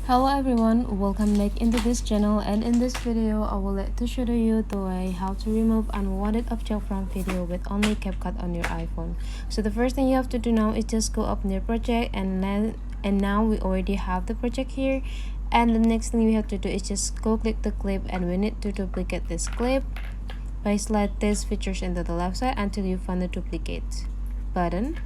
Hello everyone, welcome back into this channel, and in this video I will like to show you the way how to remove unwanted object from video with only CapCut on your iPhone. So the first thing you have to do now is just go open your project, and now we already have the project here. And the next thing we have to do is just go click the clip, and we need to duplicate this clip by slide these features into the left side until you find the duplicate button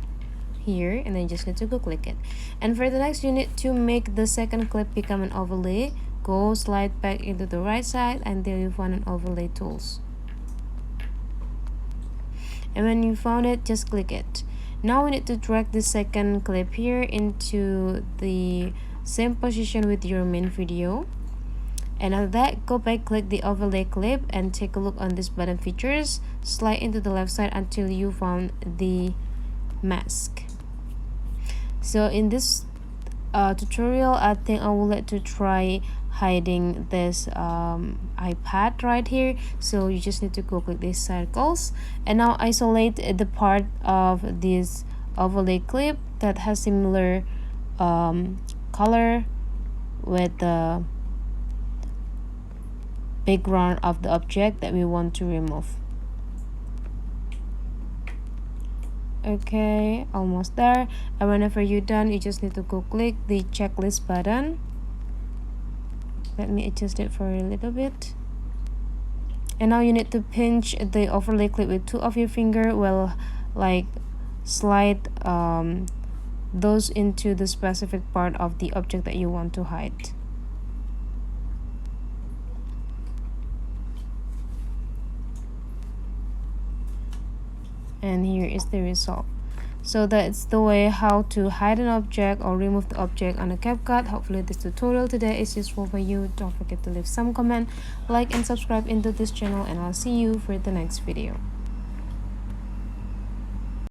here, and then you just need to go click it. And for the next, you need to make the second clip become an overlay. Go slide back into the right side until you find an overlay tools, and when you found it, just click it. Now we need to drag the second clip here into the same position with your main video, and after that, go back, click the overlay clip, and take a look on this button features. Slide into the left side until you found the mask. So in this tutorial, I think I would like to try hiding this iPad right here. So you just need to go click these circles, and now isolate the part of this overlay clip that has similar color with the background of the object that we want to remove. Okay, almost there. And whenever you're done, you just need to go click the checklist button. Let me adjust it for a little bit. And now you need to pinch the overlay clip with two of your finger, well, like slide those into the specific part of the object that you want to hide. And here is the result. So that's the way how to hide an object or remove the object on a CapCut. Hopefully this tutorial today is useful for you. Don't forget to leave some comment, like and subscribe into this channel, and I'll see you for the next video.